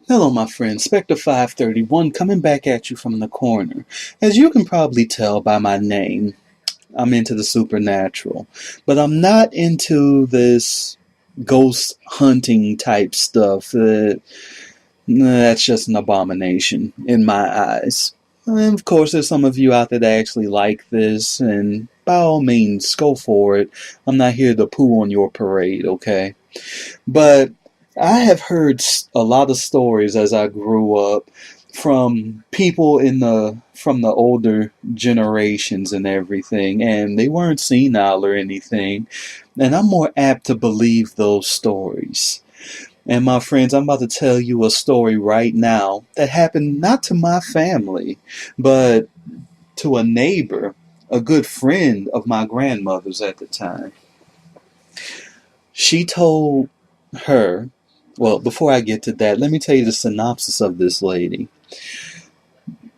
Hello, my friend. Spectre 531 coming back at you from the corner. As you can probably tell by my name, I'm into the supernatural. But I'm not into this ghost hunting type stuff. That's just an abomination in my eyes. And of course, there's some of you out there that actually like this, and by all means, go for it. I'm not here to poo on your parade, okay? But I have heard a lot of stories as I grew up from people from the older generations and everything, and they weren't senile or anything. And I'm more apt to believe those stories. And my friends, I'm about to tell you a story right now that happened not to my family, but to a neighbor, a good friend of my grandmother's at the time. She told her, well, before I get to that, let me tell you the synopsis of this lady.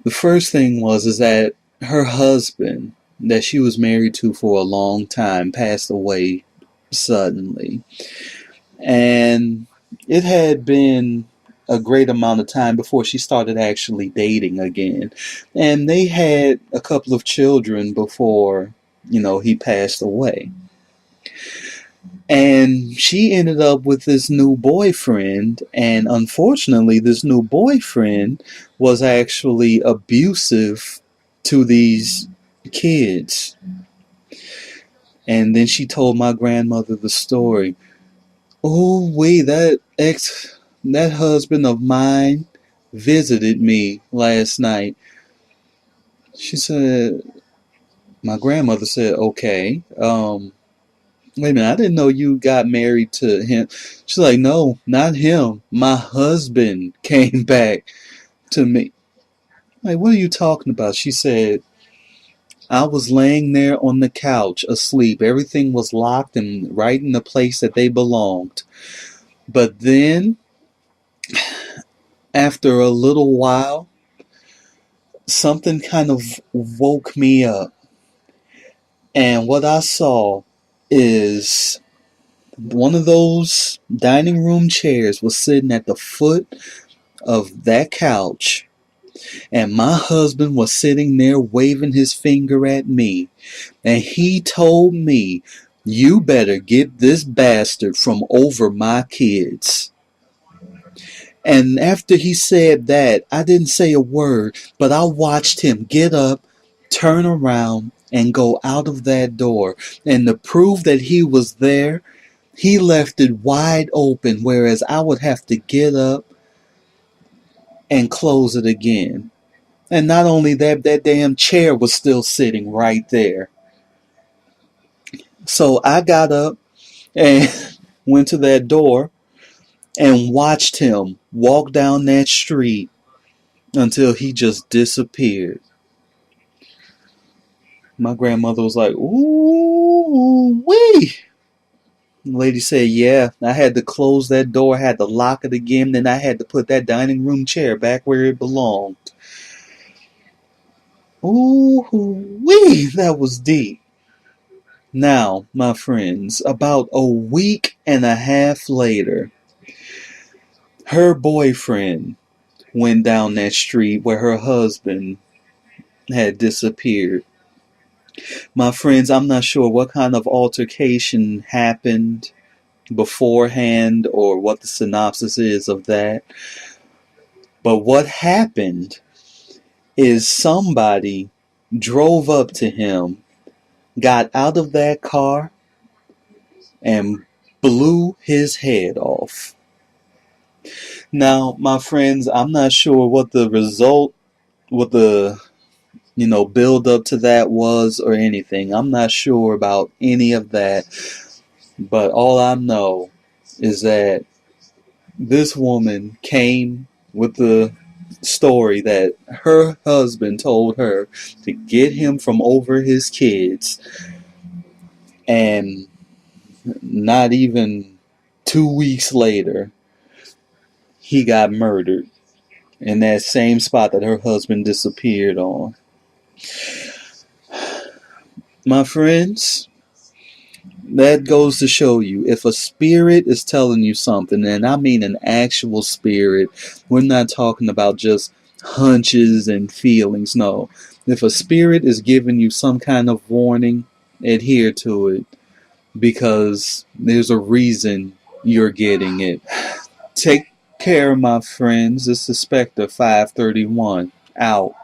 The first thing is that her husband, that she was married to for a long time, passed away suddenly. And it had been a great amount of time before she started actually dating again. And they had a couple of children before, he passed away. And she ended up with this new boyfriend, and unfortunately, this new boyfriend was actually abusive to these kids. And then she told my grandmother the story. Oh, wait, that husband of mine visited me last night. She said, my grandmother said, okay, wait a minute, I didn't know you got married to him. She's like, no, not him. My husband came back to me. Like, what are you talking about? She said, I was laying there on the couch asleep. Everything was locked and right in the place that they belonged. But then, after a little while, something kind of woke me up. And what I saw is one of those dining room chairs was sitting at the foot of that couch, and my husband was sitting there waving his finger at me, and he told me, you better get this bastard from over my kids. And after he said that, I didn't say a word, but I watched him get up, turn around, and go out of that door. And to prove that he was there, he left it wide open, whereas I would have to get up and close it again. And not only that, that damn chair was still sitting right there. So I got up and went to that door and watched him walk down that street until he just disappeared. My grandmother was like, ooh, wee. The lady said, yeah, I had to close that door, I had to lock it again, then I had to put that dining room chair back where it belonged. Ooh, wee, that was deep. Now, my friends, about a week and a half later, her boyfriend went down that street where her husband had disappeared. My friends, I'm not sure what kind of altercation happened beforehand or what the synopsis is of that. But what happened is somebody drove up to him, got out of that car, and blew his head off. Now, my friends, I'm not sure what the result, what the build up to that was or anything. I'm not sure about any of that. But all I know is that this woman came with the story that her husband told her to get him from over his kids, and not even 2 weeks later, he got murdered in that same spot that her husband disappeared on. My friends, That goes to show you, if a spirit is telling you something, and I mean an actual spirit, we're not talking about just hunches and feelings. No. If a spirit is giving you some kind of warning, adhere to it, because there's a reason you're getting it. Take care, my friends. This is Spectre 531. Out.